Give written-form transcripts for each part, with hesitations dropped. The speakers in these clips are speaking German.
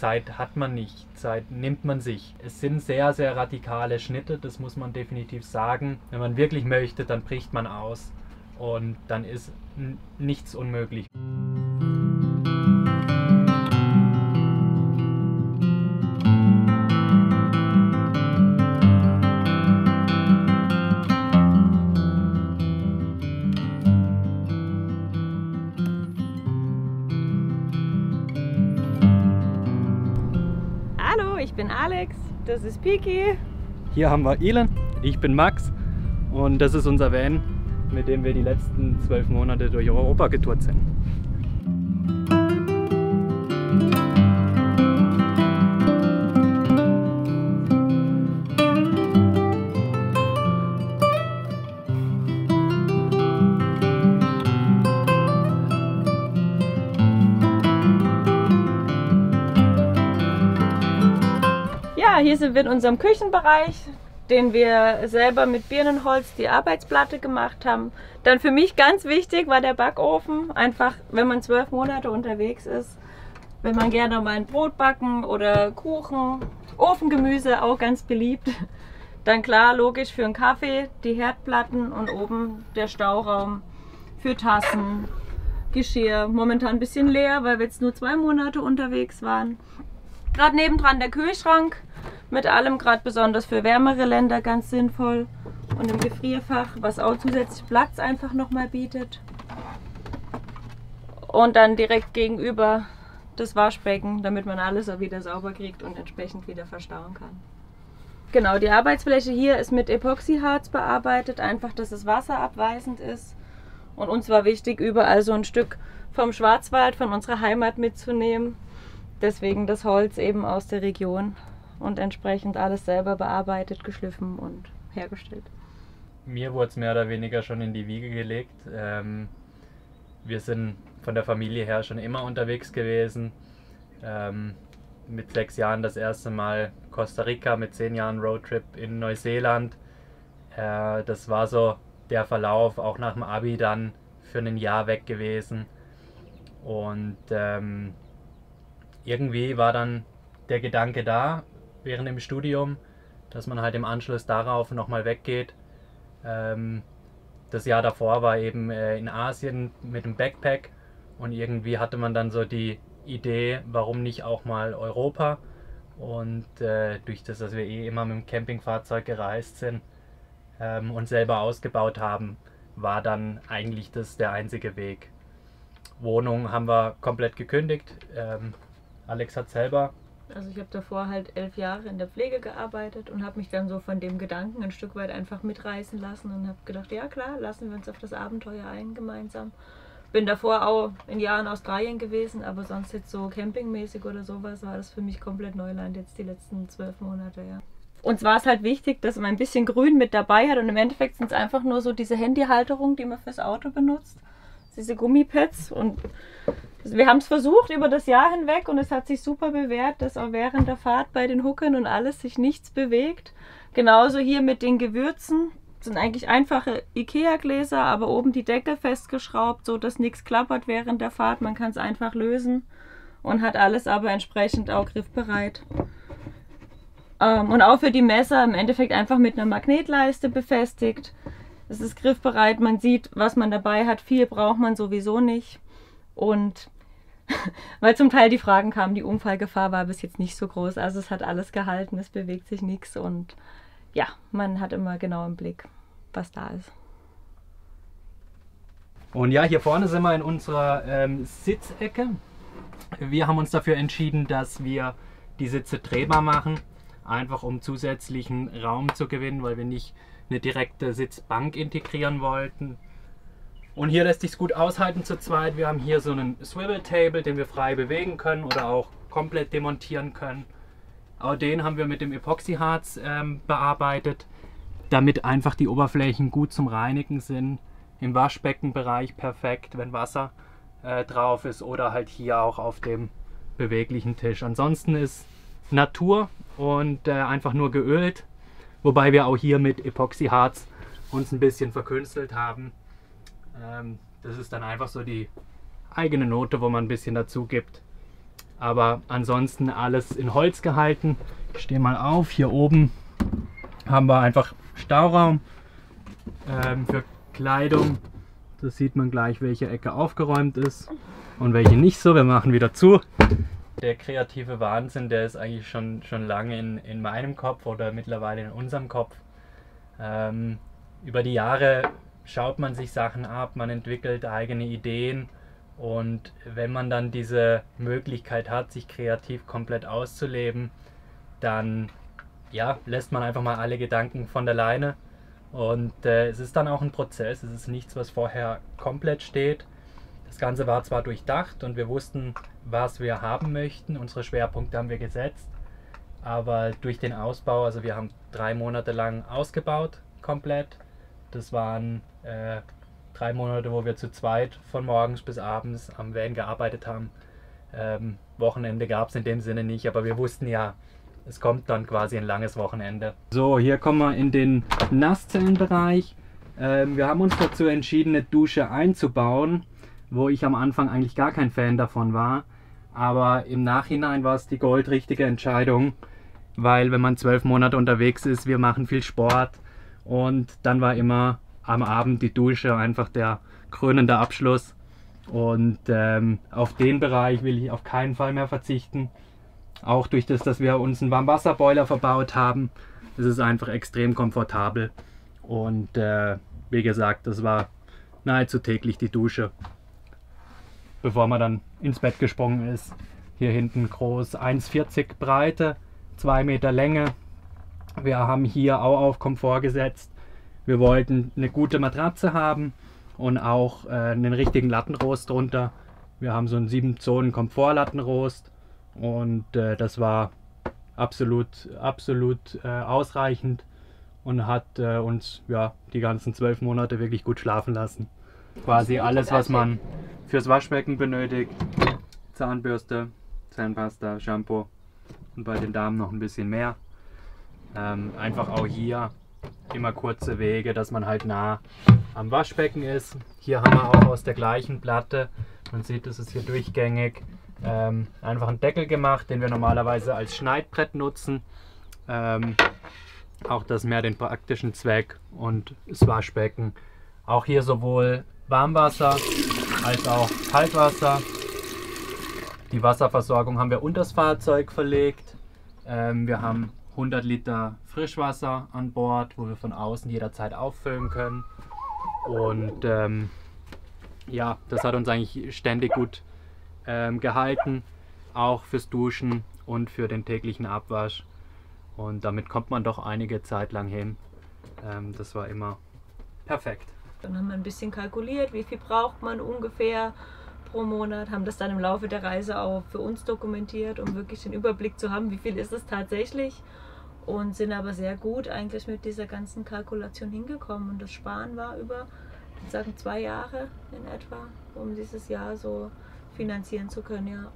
Zeit hat man nicht, Zeit nimmt man sich. Es sind sehr, sehr radikale Schnitte, das muss man definitiv sagen. Wenn man wirklich möchte, dann bricht man aus und dann ist nichts unmöglich. Hallo, ich bin Alex, das ist Piki. Hier haben wir Elon, ich bin Max und das ist unser Van, mit dem wir die letzten 12 Monate durch Europa getourt sind. Ja, hier sind wir in unserem Küchenbereich, den wir selber mit Birnenholz die Arbeitsplatte gemacht haben. Dann für mich ganz wichtig war der Backofen. Einfach, wenn man 12 Monate unterwegs ist, will man gerne mal ein Brot backen oder Kuchen, Ofengemüse auch ganz beliebt. Dann klar, logisch für einen Kaffee, die Herdplatten und oben der Stauraum für Tassen, Geschirr. Momentan ein bisschen leer, weil wir jetzt nur 2 Monate unterwegs waren. Gerade nebendran der Kühlschrank mit allem, gerade besonders für wärmere Länder ganz sinnvoll. Und im Gefrierfach, was auch zusätzlich Platz einfach nochmal bietet. Und dann direkt gegenüber das Waschbecken, damit man alles auch wieder sauber kriegt und entsprechend wieder verstauen kann. Genau, die Arbeitsfläche hier ist mit Epoxyharz bearbeitet, einfach, dass es wasserabweisend ist. Und uns war wichtig, überall so ein Stück vom Schwarzwald, von unserer Heimat mitzunehmen. Deswegen das Holz eben aus der Region und entsprechend alles selber bearbeitet, geschliffen und hergestellt. Mir wurde es mehr oder weniger schon in die Wiege gelegt. Wir sind von der Familie her schon immer unterwegs gewesen. Mit 6 Jahren das erste Mal Costa Rica, mit 10 Jahren Roadtrip in Neuseeland. Das war so der Verlauf, auch nach dem Abi dann für ein Jahr weg gewesen. Und irgendwie war dann der Gedanke da, während dem Studium, dass man halt im Anschluss darauf nochmal weggeht. Das Jahr davor war eben in Asien mit dem Backpack und irgendwie hatte man dann so die Idee, warum nicht auch mal Europa. Und durch das, dass wir immer mit dem Campingfahrzeug gereist sind und selber ausgebaut haben, war dann eigentlich das der einzige Weg. Wohnung haben wir komplett gekündigt. Alex hat selber. Also ich habe davor halt 11 Jahre in der Pflege gearbeitet und habe mich dann so von dem Gedanken ein Stück weit einfach mitreißen lassen und habe gedacht, ja klar, lassen wir uns auf das Abenteuer ein gemeinsam. Bin davor auch in Jahren in Australien gewesen, aber sonst jetzt so campingmäßig oder sowas war das für mich komplett Neuland jetzt die letzten 12 Monate, ja. Uns war es halt wichtig, dass man ein bisschen Grün mit dabei hat und im Endeffekt sind es einfach nur so diese Handyhalterung, die man fürs Auto benutzt. Diese Gummipads und wir haben es versucht über das Jahr hinweg und es hat sich super bewährt, dass auch während der Fahrt bei den Hucken und alles sich nichts bewegt. Genauso hier mit den Gewürzen. Das sind eigentlich einfache Ikea-Gläser, aber oben die Deckel festgeschraubt, so dass nichts klappert während der Fahrt. Man kann es einfach lösen und hat alles aber entsprechend auch griffbereit. Und auch für die Messer im Endeffekt einfach mit einer Magnetleiste befestigt. Es ist griffbereit, man sieht, was man dabei hat. Viel braucht man sowieso nicht. Und weil zum Teil die Fragen kamen, die Unfallgefahr war bis jetzt nicht so groß. Also es hat alles gehalten, es bewegt sich nichts. Und ja, man hat immer genau im Blick, was da ist. Und ja, hier vorne sind wir in unserer Sitzecke. Wir haben uns dafür entschieden, dass wir die Sitze drehbar machen. Einfach um zusätzlichen Raum zu gewinnen, weil wir nicht eine direkte Sitzbank integrieren wollten. Und hier lässt sich es gut aushalten zu zweit. Wir haben hier so einen Swivel Table, den wir frei bewegen können oder auch komplett demontieren können. Auch den haben wir mit dem Epoxyharz bearbeitet, damit einfach die Oberflächen gut zum Reinigen sind. Im Waschbeckenbereich perfekt, wenn Wasser drauf ist oder halt hier auch auf dem beweglichen Tisch. Ansonsten ist Natur und einfach nur geölt, wobei wir auch hier mit Epoxyharz uns ein bisschen verkünstelt haben. Das ist dann einfach so die eigene Note, wo man ein bisschen dazu gibt. Aber ansonsten alles in Holz gehalten. Ich stehe mal auf. Hier oben haben wir einfach Stauraum für Kleidung. Da sieht man gleich, welche Ecke aufgeräumt ist und welche nicht so. Wir machen wieder zu. Der kreative Wahnsinn, der ist eigentlich schon lange in meinem Kopf oder mittlerweile in unserem Kopf. Über die Jahre schaut man sich Sachen ab, man entwickelt eigene Ideen und wenn man dann diese Möglichkeit hat, sich kreativ komplett auszuleben, dann ja, lässt man einfach mal alle Gedanken von der Leine und es ist dann auch ein Prozess, es ist nichts, was vorher komplett steht. Das Ganze war zwar durchdacht und wir wussten, was wir haben möchten, unsere Schwerpunkte haben wir gesetzt, aber durch den Ausbau, also wir haben 3 Monate lang ausgebaut, komplett. Das waren 3 Monate, wo wir zu zweit von morgens bis abends am Van gearbeitet haben. Wochenende gab es in dem Sinne nicht, aber wir wussten ja, es kommt dann quasi ein langes Wochenende. So, hier kommen wir in den Nasszellenbereich. Wir haben uns dazu entschieden, eine Dusche einzubauen, wo ich am Anfang eigentlich gar kein Fan davon war. Aber im Nachhinein war es die goldrichtige Entscheidung, weil wenn man 12 Monate unterwegs ist, wir machen viel Sport und dann war immer am Abend die Dusche einfach der krönende Abschluss. Und auf den Bereich will ich auf keinen Fall mehr verzichten. Auch durch das, dass wir uns einen Warmwasserboiler verbaut haben, ist es einfach extrem komfortabel. Und wie gesagt, das war nahezu täglich die Dusche, bevor man dann ins Bett gesprungen ist. Hier hinten groß, 1,40 Breite, 2 Meter Länge. Wir haben hier auch auf Komfort gesetzt. Wir wollten eine gute Matratze haben und auch einen richtigen Lattenrost drunter. Wir haben so einen 7-Zonen Komfortlattenrost und das war absolut ausreichend und hat uns ja die ganzen 12 Monate wirklich gut schlafen lassen. Quasi alles, was man fürs Waschbecken benötigt. Zahnbürste, Zahnpasta, Shampoo und bei den Damen noch ein bisschen mehr. Einfach auch hier immer kurze Wege, dass man halt nah am Waschbecken ist. Hier haben wir auch aus der gleichen Platte, man sieht, es ist hier durchgängig, einfach einen Deckel gemacht, den wir normalerweise als Schneidbrett nutzen. Auch das mehr den praktischen Zweck und das Waschbecken. Auch hier sowohl Warmwasser als auch Kaltwasser. Die Wasserversorgung haben wir unter das Fahrzeug verlegt. Wir haben 100 Liter Frischwasser an Bord, wo wir von außen jederzeit auffüllen können. Und ja, das hat uns eigentlich ständig gut gehalten, auch fürs Duschen und für den täglichen Abwasch. Und damit kommt man doch einige Zeit lang hin. Das war immer perfekt. Dann haben wir ein bisschen kalkuliert, wie viel braucht man ungefähr pro Monat, haben das dann im Laufe der Reise auch für uns dokumentiert, um wirklich den Überblick zu haben, wie viel ist es tatsächlich, und sind aber sehr gut eigentlich mit dieser ganzen Kalkulation hingekommen. Und das Sparen war über, ich würde sagen, 2 Jahre in etwa, um dieses Jahr so finanzieren zu können, ja.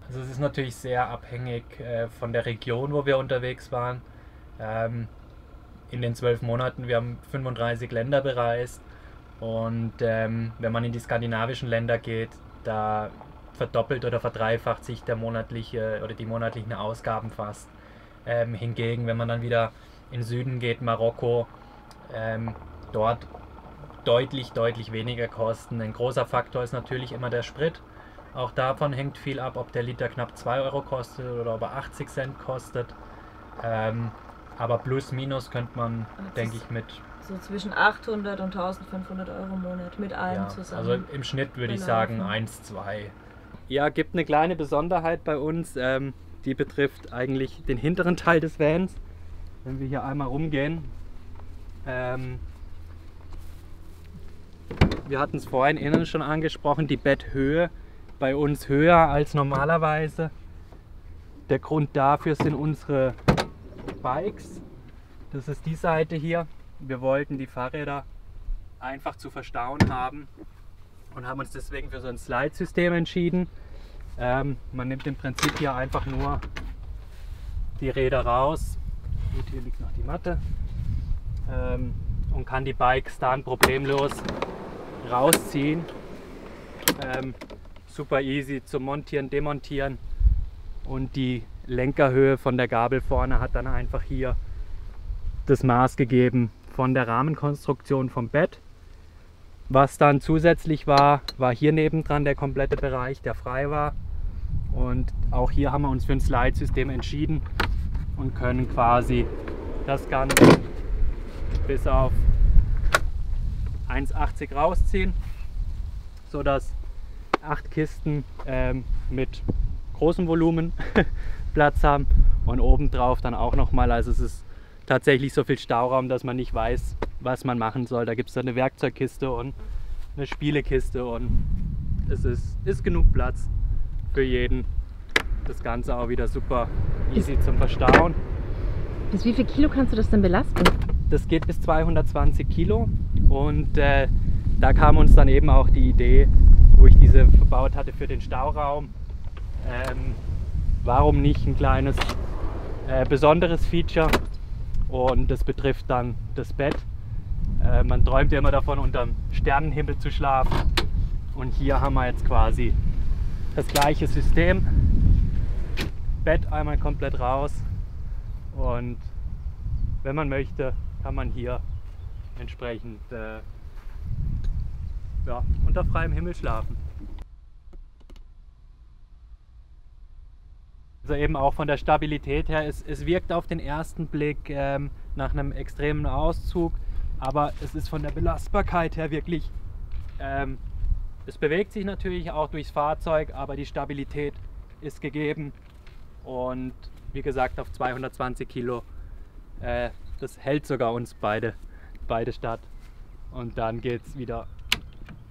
Also es ist natürlich sehr abhängig von der Region, wo wir unterwegs waren. In den 12 Monaten, wir haben 35 Länder bereist und wenn man in die skandinavischen Länder geht, da verdoppelt oder verdreifacht sich der monatliche oder die monatlichen Ausgaben fast. Hingegen, wenn man dann wieder in den Süden geht, Marokko, dort deutlich weniger Kosten. Ein großer Faktor ist natürlich immer der Sprit. Auch davon hängt viel ab, ob der Liter knapp 2 Euro kostet oder ob er 80 Cent kostet. Aber plus minus könnte man, denke ich, mit so zwischen 800 und 1500 Euro im Monat mit allem zusammen. Also im Schnitt würde ich sagen 1, 2. Ja, gibt eine kleine Besonderheit bei uns, die betrifft eigentlich den hinteren Teil des Vans. Wenn wir hier einmal rumgehen. Wir hatten es vorhin innen schon angesprochen, die Betthöhe bei uns höher als normalerweise. Der Grund dafür sind unsere Bikes. Das ist die Seite hier. Wir wollten die Fahrräder einfach zu verstauen haben und haben uns deswegen für so ein Slide-System entschieden. Man nimmt im Prinzip hier einfach nur die Räder raus. Gut, hier liegt noch die Matte. Und kann die Bikes dann problemlos rausziehen. super easy zum Montieren, Demontieren. Und die Lenkerhöhe von der Gabel vorne hat dann einfach hier das Maß gegeben von der Rahmenkonstruktion vom Bett. Was dann zusätzlich war hier nebendran der komplette Bereich, der frei war. Und auch hier haben wir uns für ein Slide-System entschieden und können quasi das Ganze bis auf 1,80 rausziehen, sodass 8 Kisten mit großem Volumen Platz haben und obendrauf dann auch nochmal, also es ist tatsächlich so viel Stauraum, dass man nicht weiß, was man machen soll. Da gibt es dann eine Werkzeugkiste und eine Spielekiste und es ist genug Platz für jeden. Das Ganze auch wieder super easy zum Verstauen. Bis wie viel Kilo kannst du das denn belasten? Das geht bis 220 Kilo und da kam uns dann eben auch die Idee, wo ich diese verbaut hatte für den Stauraum. Warum nicht ein kleines besonderes Feature? Und das betrifft dann das Bett. Man träumt ja immer davon, unterm Sternenhimmel zu schlafen. Und hier haben wir jetzt quasi das gleiche System. Bett einmal komplett raus. Und wenn man möchte, kann man hier entsprechend unter freiem Himmel schlafen. Also eben auch von der Stabilität her, es wirkt auf den ersten Blick nach einem extremen Auszug, aber es ist von der Belastbarkeit her wirklich, es bewegt sich natürlich auch durchs Fahrzeug, aber die Stabilität ist gegeben und wie gesagt auf 220 Kilo, das hält sogar uns beide statt. Und dann geht es wieder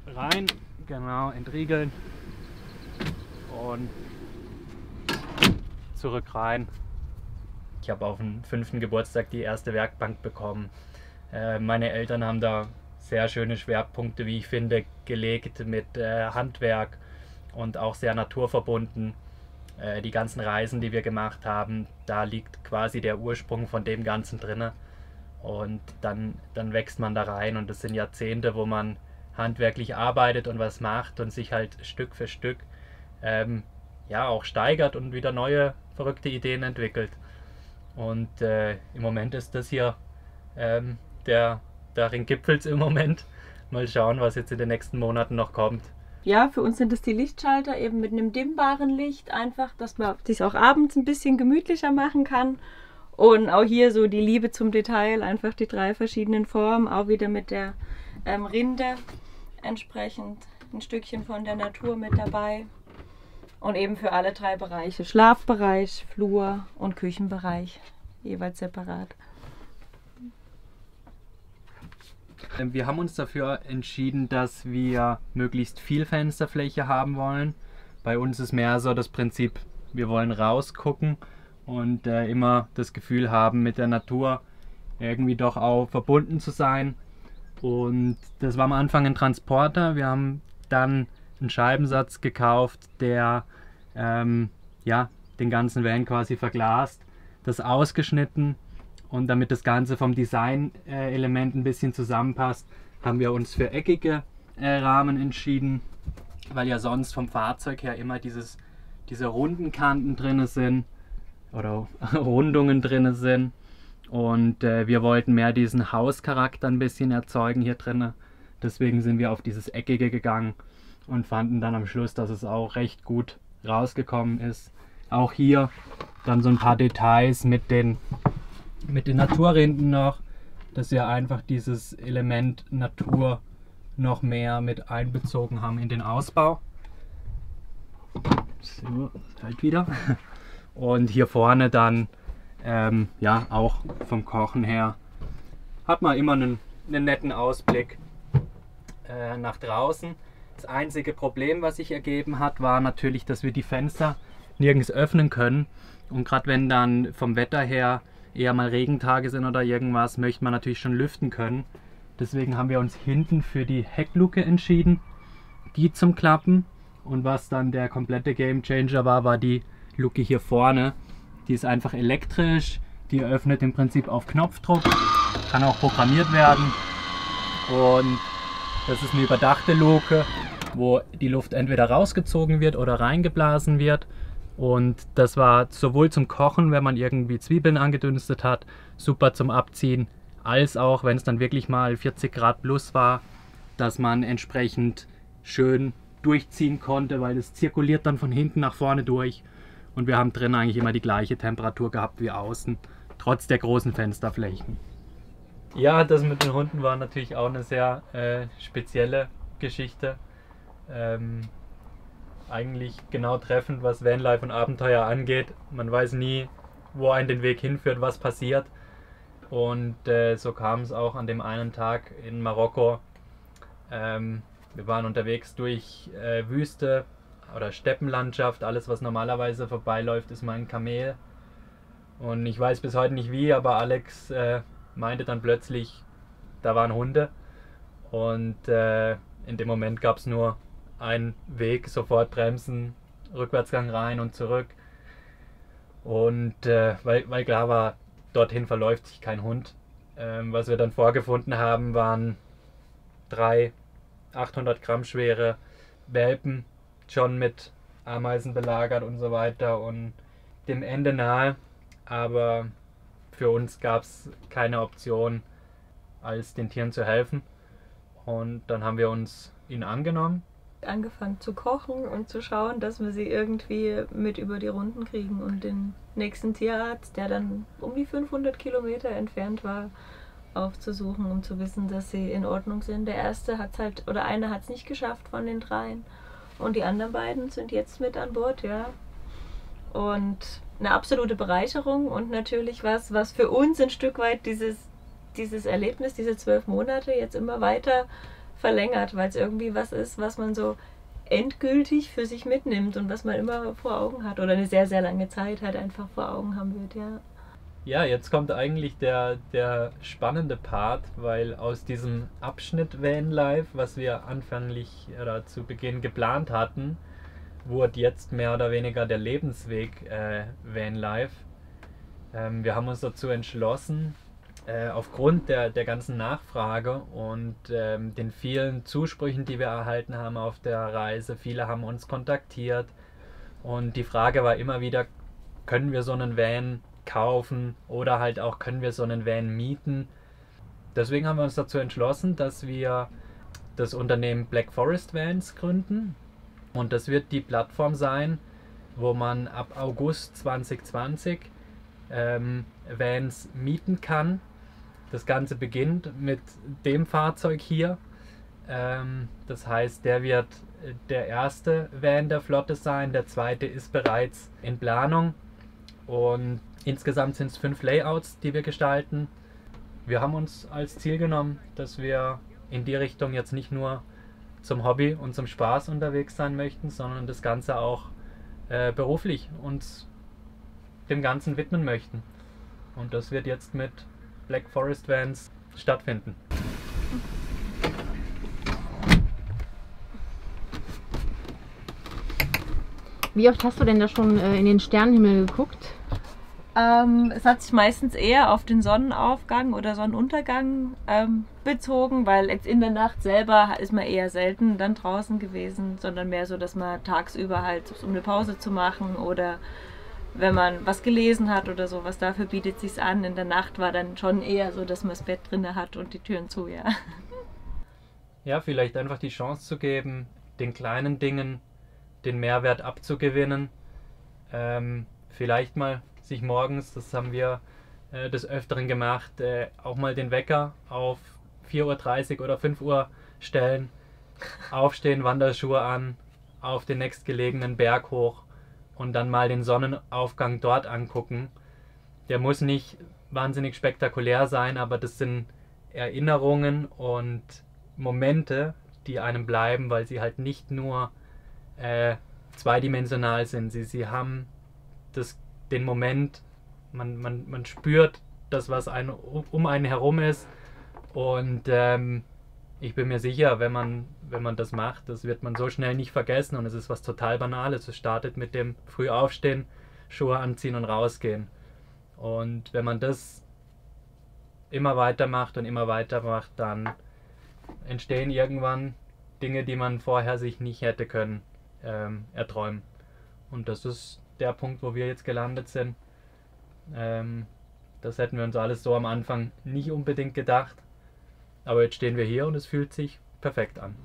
rein, genau, entriegeln und zurück rein. Ich habe auf den 5. Geburtstag die erste Werkbank bekommen. Meine Eltern haben da sehr schöne Schwerpunkte, wie ich finde, gelegt mit Handwerk und auch sehr naturverbunden. Die ganzen Reisen, die wir gemacht haben, da liegt quasi der Ursprung von dem Ganzen drin. Und dann wächst man da rein und das sind Jahrzehnte, wo man handwerklich arbeitet und was macht und sich halt Stück für Stück auch steigert und wieder neue verrückte Ideen entwickelt. Und im Moment ist das hier darin gipfelt's im Moment. Mal schauen, was jetzt in den nächsten Monaten noch kommt. Ja, für uns sind es die Lichtschalter eben mit einem dimmbaren Licht, einfach, dass man sich auch abends ein bisschen gemütlicher machen kann. Und auch hier so die Liebe zum Detail, einfach die 3 verschiedenen Formen, auch wieder mit der Rinde entsprechend ein Stückchen von der Natur mit dabei. Und eben für alle 3 Bereiche, Schlafbereich, Flur und Küchenbereich, jeweils separat. Wir haben uns dafür entschieden, dass wir möglichst viel Fensterfläche haben wollen. Bei uns ist mehr so das Prinzip, wir wollen rausgucken und immer das Gefühl haben, mit der Natur irgendwie doch auch verbunden zu sein. Und das war am Anfang ein Transporter. Wir haben dann einen Scheibensatz gekauft, der den ganzen Van quasi verglast, das ausgeschnitten. Und damit das Ganze vom Design-Element ein bisschen zusammenpasst, haben wir uns für eckige Rahmen entschieden, weil ja sonst vom Fahrzeug her immer diese runden Kanten drin sind oder Rundungen drin sind. Und wir wollten mehr diesen Hauscharakter ein bisschen erzeugen hier drin. Deswegen sind wir auf dieses Eckige gegangen und fanden dann am Schluss, dass es auch recht gut rausgekommen ist. Auch hier dann so ein paar Details mit den Naturrinden noch, dass wir einfach dieses Element Natur noch mehr mit einbezogen haben in den Ausbau. So, halt wieder. Und hier vorne dann, auch vom Kochen her, hat man immer einen netten Ausblick nach draußen. Das einzige Problem, was sich ergeben hat, war natürlich, dass wir die Fenster nirgends öffnen können. Und gerade wenn dann vom Wetter her eher mal Regentage sind oder irgendwas, möchte man natürlich schon lüften können. Deswegen haben wir uns hinten für die Heckluke entschieden, die zum Klappen. Und was dann der komplette Gamechanger war die Luke hier vorne. Die ist einfach elektrisch, die öffnet im Prinzip auf Knopfdruck, kann auch programmiert werden. Und das ist eine überdachte Luke wo die Luft entweder rausgezogen wird oder reingeblasen wird. Und das war sowohl zum Kochen, wenn man irgendwie Zwiebeln angedünstet hat, super zum Abziehen, als auch, wenn es dann wirklich mal 40 Grad plus war, dass man entsprechend schön durchziehen konnte, weil es zirkuliert dann von hinten nach vorne durch. Und wir haben drin eigentlich immer die gleiche Temperatur gehabt wie außen, trotz der großen Fensterflächen. Ja, das mit den Hunden war natürlich auch eine sehr spezielle Geschichte. Eigentlich genau treffend, was Vanlife und Abenteuer angeht. Man weiß nie, wo einen den Weg hinführt, was passiert. Und so kam es auch an dem einen Tag in Marokko. Wir waren unterwegs durch Wüste oder Steppenlandschaft. Alles, was normalerweise vorbeiläuft, ist mein Kamel. Und ich weiß bis heute nicht wie, aber Alex meinte dann plötzlich, da waren Hunde. Und in dem Moment gab es nur einen Weg, sofort bremsen, Rückwärtsgang rein und zurück. Und weil klar war, dorthin verläuft sich kein Hund. Was wir dann vorgefunden haben, waren 3 800 Gramm schwere Welpen, schon mit Ameisen belagert und so weiter und dem Ende nahe. Aber für uns gab es keine Option, als den Tieren zu helfen. Und dann haben wir uns ihnen angenommen. Angefangen zu kochen und zu schauen, dass wir sie irgendwie mit über die Runden kriegen und den nächsten Tierarzt, der dann um die 500 Kilometer entfernt war, aufzusuchen, um zu wissen, dass sie in Ordnung sind. Der erste hat es halt, oder einer hat es nicht geschafft von den 3 und die anderen beiden sind jetzt mit an Bord, ja. Und eine absolute Bereicherung und natürlich was für uns ein Stück weit dieses Erlebnis, diese 12 Monate jetzt immer weiter verlängert, weil es irgendwie was ist, was man so endgültig für sich mitnimmt und was man immer vor Augen hat oder eine sehr, sehr lange Zeit halt einfach vor Augen haben wird, ja. Ja, jetzt kommt eigentlich der spannende Part, weil aus diesem Abschnitt Vanlife, was wir anfänglich oder zu Beginn geplant hatten, wurde jetzt mehr oder weniger der Lebensweg Vanlife. Wir haben uns dazu entschlossen, aufgrund der ganzen Nachfrage und den vielen Zusprüchen, die wir erhalten haben auf der Reise. Viele haben uns kontaktiert und die Frage war immer wieder, können wir so einen Van kaufen oder halt auch können wir so einen Van mieten. Deswegen haben wir uns dazu entschlossen, dass wir das Unternehmen Black Forest Vans gründen und das wird die Plattform sein, wo man ab August 2020 Vans mieten kann. Das Ganze beginnt mit dem Fahrzeug hier. Das heißt, der wird der erste Van der Flotte sein, der zweite ist bereits in Planung und insgesamt sind es 5 Layouts, die wir gestalten. Wir haben uns als Ziel genommen, dass wir in die Richtung jetzt nicht nur zum Hobby und zum Spaß unterwegs sein möchten, sondern das Ganze auch beruflich uns dem Ganzen widmen möchten. Und das wird jetzt mit Black Forest Vans stattfinden. Wie oft hast du denn da schon in den Sternenhimmel geguckt? Es hat sich meistens eher auf den Sonnenaufgang oder Sonnenuntergang bezogen, weil jetzt in der Nacht selber ist man eher selten dann draußen gewesen, sondern mehr so, dass man tagsüber halt, um eine Pause zu machen oder wenn man was gelesen hat oder so, was dafür bietet sich's an. In der Nacht war dann schon eher so, dass man das Bett drinne hat und die Türen zu, ja. Ja, vielleicht einfach die Chance zu geben, den kleinen Dingen den Mehrwert abzugewinnen. Vielleicht mal sich morgens, das haben wir des Öfteren gemacht, auch mal den Wecker auf 4:30 Uhr oder 5 Uhr stellen, aufstehen, Wanderschuhe an, auf den nächstgelegenen Berg hoch und dann mal den Sonnenaufgang dort angucken. Der muss nicht wahnsinnig spektakulär sein, aber das sind Erinnerungen und Momente, die einem bleiben, weil sie halt nicht nur zweidimensional sind. Sie haben den Moment, man spürt das, was um einen herum ist und ich bin mir sicher, wenn man das macht, das wird man so schnell nicht vergessen und es ist was total Banales. Es startet mit dem früh aufstehen, Schuhe anziehen und rausgehen. Und wenn man das immer weiter macht, dann entstehen irgendwann Dinge, die man vorher sich nicht hätte können erträumen. Und das ist der Punkt, wo wir jetzt gelandet sind. Das hätten wir uns alles so am Anfang nicht unbedingt gedacht. Aber jetzt stehen wir hier und es fühlt sich perfekt an.